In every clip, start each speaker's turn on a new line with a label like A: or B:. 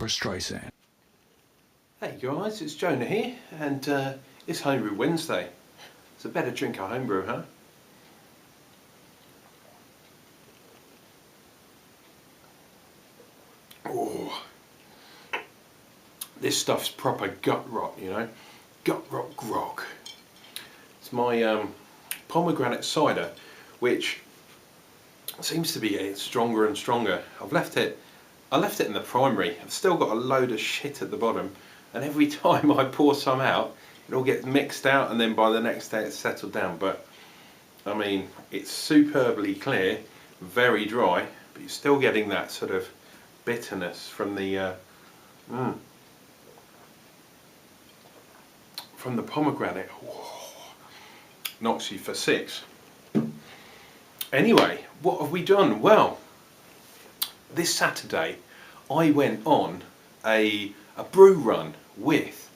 A: Streisand.
B: Hey guys, it's Jonah here, and it's Homebrew Wednesday. It's a better drink of homebrew, huh? Oh, this stuff's proper gut rot, you know, gut rot grog. It's my pomegranate cider, which seems to be getting stronger and stronger. I left it in the primary. I've still got a load of shit at the bottom, and every time I pour some out, it all gets mixed out, and then by the next day it's settled down. But I mean, it's superbly clear, very dry, but you're still getting that sort of bitterness from the pomegranate. Oh, knocks you for six. Anyway, what have we done? Well, this Saturday I went on a brew run with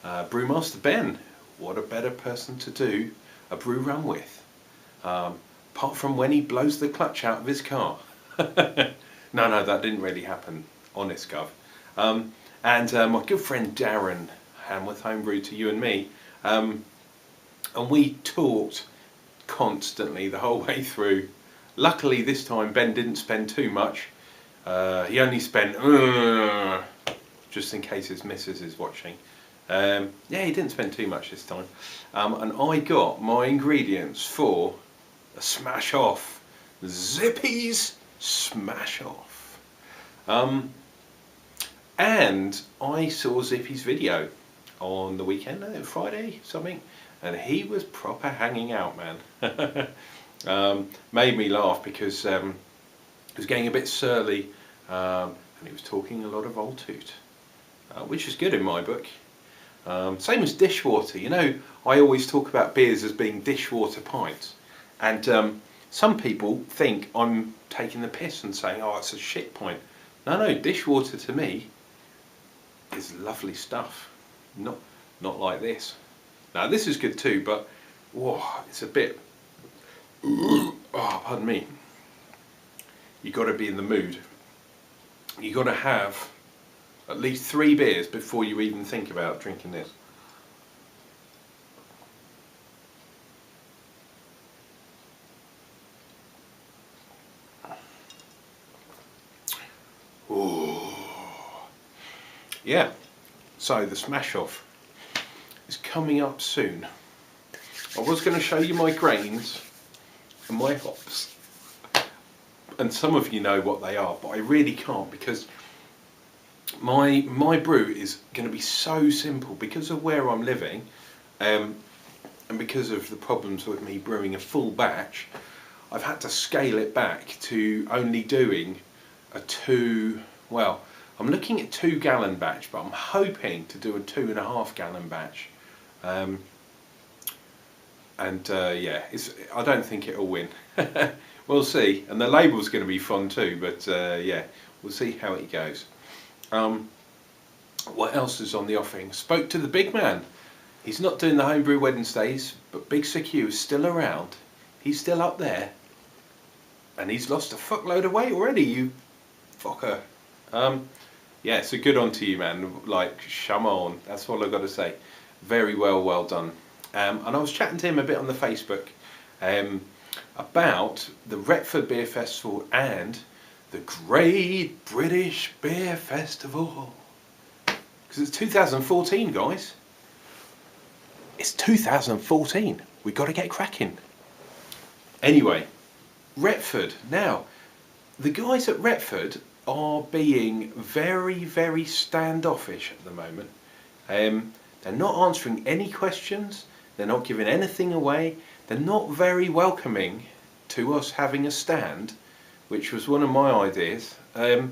B: Brewmaster Ben. What a better person to do a brew run with, apart from when he blows the clutch out of his car. No, that didn't really happen, honest gov. And my good friend Darren Hamworth, Homebrew to you and me, and we talked constantly the whole way through. Luckily this time Ben didn't spend too much. He only spent just in case his missus is watching. Yeah, he didn't spend too much this time. And I got my ingredients for a smash off, Zippy's smash off. And I saw Zippy's video on the weekend, Friday something, and he was proper hanging out, man. Made me laugh because he was getting a bit surly, and he was talking a lot of old toot, which is good in my book. Same as dishwater. You know, I always talk about beers as being dishwater pints, and some people think I'm taking the piss and saying, oh, it's a shit pint. No, dishwater to me is lovely stuff. Not like this. Now this is good too, but whoa, it's a bit, oh, pardon me. You got to be in the mood. You got to have at least 3 beers before you even think about drinking this. Ooh. Yeah, so the smash off is coming up soon. I was going to show you my grains and my hops, and some of you know what they are, but I really can't, because my brew is going to be so simple because of where I'm living, and because of the problems with me brewing a full batch. I've had to scale it back to only doing a I'm looking at 2 gallon batch, but I'm hoping to do a 2.5 gallon batch. Yeah, I don't think it'll win. We'll see, and the label's going to be fun too, but yeah, we'll see how it goes. What else is on the offering? Spoke to the big man. He's not doing the Homebrew Wednesdays, but Big Sir Q is still around. He's still up there, and he's lost a fuckload of weight already, you fucker. Yeah, so good on to you, man. Like, shame on. That's all I've got to say. Very well done. And I was chatting to him a bit on the Facebook about the Retford Beer Festival and the Great British Beer Festival. Because it's 2014, guys. It's 2014. We've got to get cracking. Anyway, Retford. Now, the guys at Retford are being very standoffish at the moment. They're not answering any questions. They're not giving anything away. They're not very welcoming to us having a stand, which was one of my ideas. They're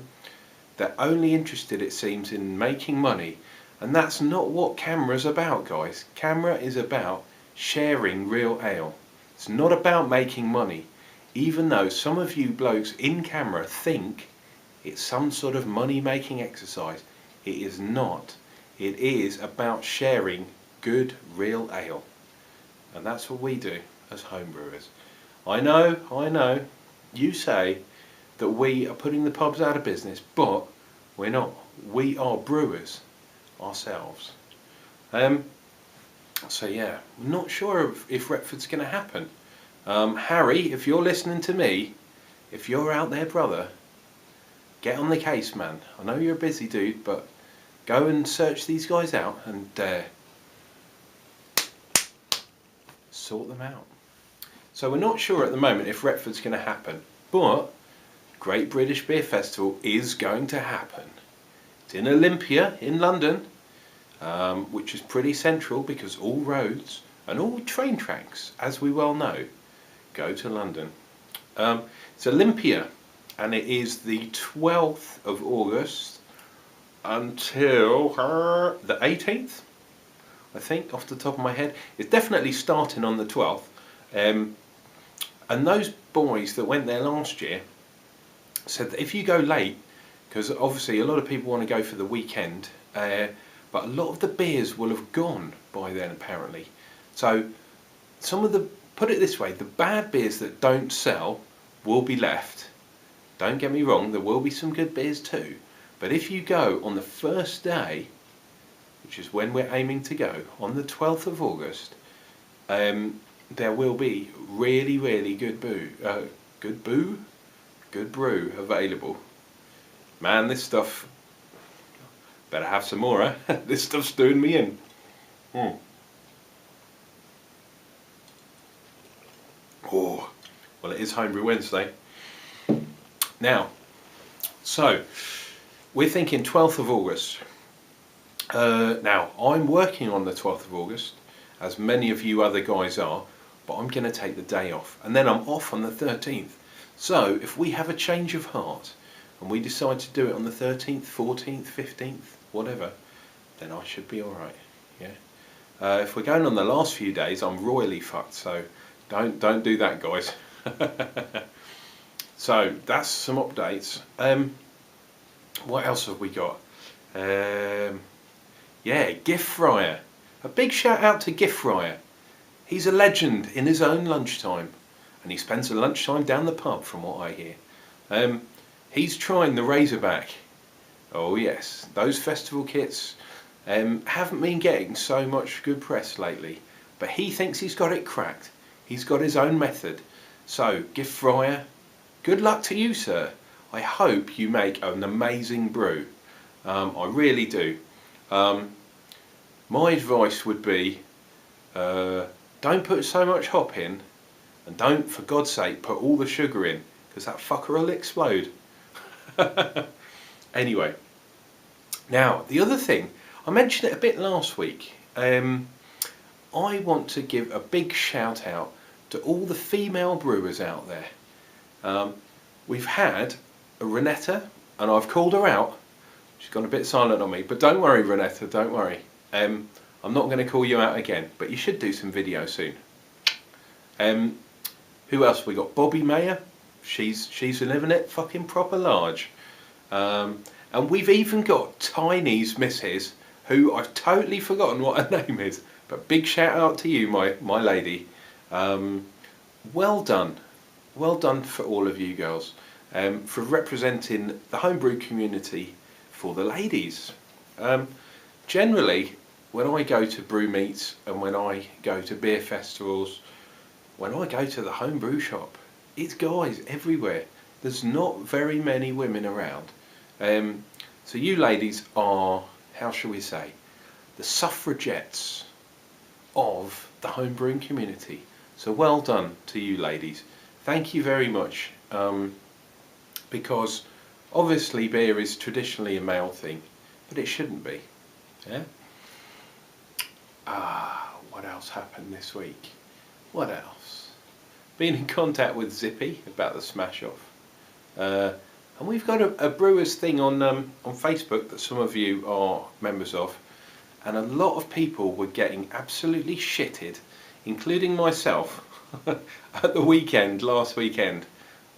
B: only interested, it seems, in making money, and that's not what CAMRA's about, guys. CAMRA is about sharing real ale. It's not about making money, even though some of you blokes in CAMRA think it's some sort of money-making exercise. It is not. It is about sharing good real ale, and that's what we do as homebrewers. I know, you say that we are putting the pubs out of business, but We're not. We are brewers ourselves. So yeah, I'm not sure if Retford's going to happen. Harry, if you're listening to me, if you're out there, brother, get on the case, man. I know you're a busy dude, but go and search these guys out and sort them out. So we're not sure at the moment if Retford's going to happen, but Great British Beer Festival is going to happen. It's in Olympia in London, which is pretty central because all roads and all train tracks, as we well know, go to London. It's Olympia, and it is the 12th of August until the 18th, I think, off the top of my head. It's definitely starting on the 12th. And those boys that went there last year said that if you go late, because obviously a lot of people want to go for the weekend, but a lot of the beers will have gone by then apparently. So some of the, put it this way, the bad beers that don't sell will be left. Don't get me wrong, there will be some good beers too. But if you go on the first day, which is when we're aiming to go, on the 12th of August, there will be really, really good brew available. Man, this stuff, better have some more, eh? This stuff's doing me in. Oh, well, it is Homebrew Wednesday. Now, so, we're thinking 12th of August. Now, I'm working on the 12th of August, as many of you other guys are, but I'm going to take the day off. And then I'm off on the 13th. So, if we have a change of heart, and we decide to do it on the 13th, 14th, 15th, whatever, then I should be alright, yeah. If we're going on the last few days, I'm royally fucked, so don't do that, guys. So, that's some updates. What else have we got? Yeah, Gift Fryer. A big shout out to Gift Fryer. He's a legend in his own lunchtime, and he spends a lunchtime down the pub, from what I hear. He's trying the Razorback. Oh yes, those festival kits haven't been getting so much good press lately, but he thinks he's got it cracked. He's got his own method. So, Gift Fryer, good luck to you, sir. I hope you make an amazing brew. I really do. My advice would be, don't put so much hop in, and don't, for God's sake, put all the sugar in, because that fucker will explode. Anyway, now the other thing, I mentioned it a bit last week. I want to give a big shout out to all the female brewers out there. We've had a Renetta, and I've called her out. She's gone a bit silent on me, but don't worry, Renetta, don't worry. I'm not going to call you out again, but you should do some video soon. Who else we got? Bobby Mayer. She's living it fucking proper large. And we've even got Tiny's missus, who I've totally forgotten what her name is, but big shout out to you, my lady. Well done for all of you girls, for representing the homebrew community for the ladies. Generally, when I go to brew meets and when I go to beer festivals, when I go to the homebrew shop, it's guys everywhere. There's not very many women around. So you ladies are, how shall we say, the suffragettes of the homebrewing community. So well done to you ladies. Thank you very much. Because obviously beer is traditionally a male thing, but it shouldn't be. Yeah? What else happened this week? What else? Been in contact with Zippy about the smash off. And we've got a brewers thing on Facebook that some of you are members of, and a lot of people were getting absolutely shitted, including myself, at the weekend, last weekend.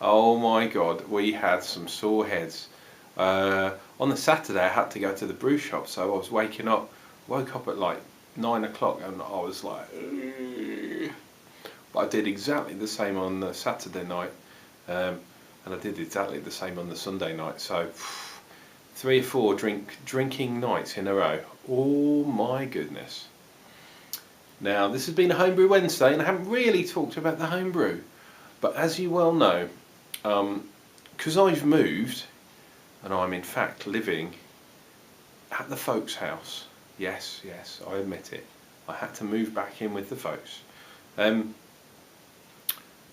B: Oh my god, we had some sore heads. On the Saturday I had to go to the brew shop, so I was woke up at like 9 o'clock and I was like, ugh. But I did exactly the same on the Saturday night, and I did exactly the same on the Sunday night. So 3 or 4 drinking nights in a row. Oh my goodness. Now this has been a Homebrew Wednesday, and I haven't really talked about the homebrew, but as you well know, because I've moved and I'm in fact living at the folks' house. Yes, I admit it. I had to move back in with the folks.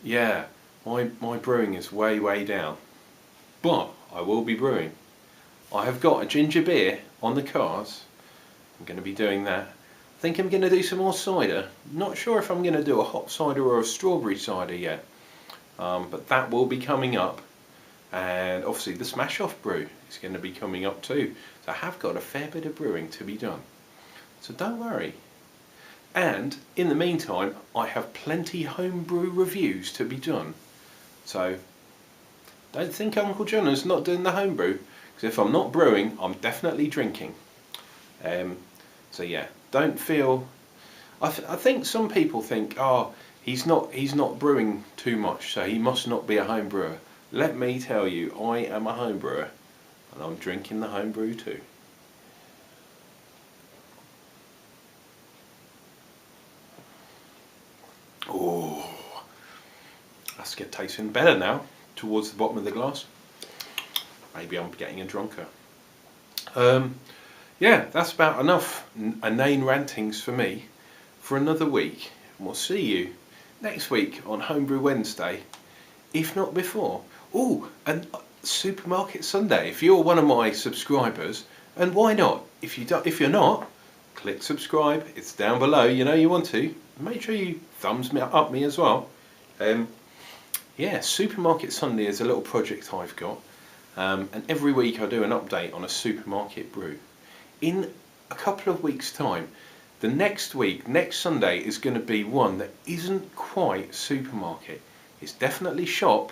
B: Yeah, my brewing is way down, but I will be brewing. I have got a ginger beer on the cards. I'm going to be doing that. I think I'm going to do some more cider. Not sure if I'm going to do a hop cider or a strawberry cider yet, but that will be coming up. And obviously the Smash Off brew is going to be coming up too. So I have got a fair bit of brewing to be done. So don't worry. And in the meantime, I have plenty homebrew reviews to be done. So don't think Uncle John is not doing the homebrew, because if I'm not brewing, I'm definitely drinking. So yeah, don't feel. I think some people think, oh, he's not brewing too much, so he must not be a home brewer. Let me tell you, I am a home brewer, and I'm drinking the homebrew too. Oh, that's tasting better now, towards the bottom of the glass. Maybe I'm getting a drunker. Yeah, that's about enough inane rantings for me for another week. And we'll see you next week on Homebrew Wednesday, if not before. Oh, and Supermarket Sunday. If you're one of my subscribers, and why not? If you're not, click subscribe. It's down below. You know you want to. Make sure you thumbs up me as well. Yeah, Supermarket Sunday is a little project I've got, and every week I do an update on a supermarket brew. In a couple of weeks' time, the next Sunday, is going to be one that isn't quite supermarket. It's definitely shop.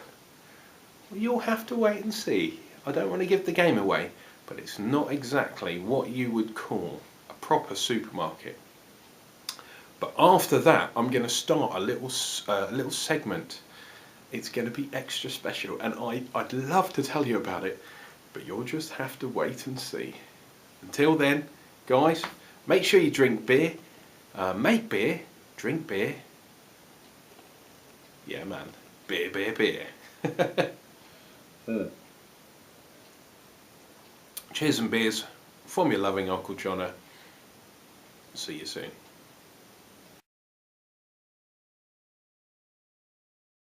B: You'll have to wait and see. I don't want to give the game away, but it's not exactly what you would call a proper supermarket. But after that, I'm going to start a little segment. It's going to be extra special, and I'd love to tell you about it, but you'll just have to wait and see. Until then, guys, make sure you drink beer, make beer, drink beer. Yeah, man, beer. Cheers and beers from your loving Uncle Johnner. See you soon.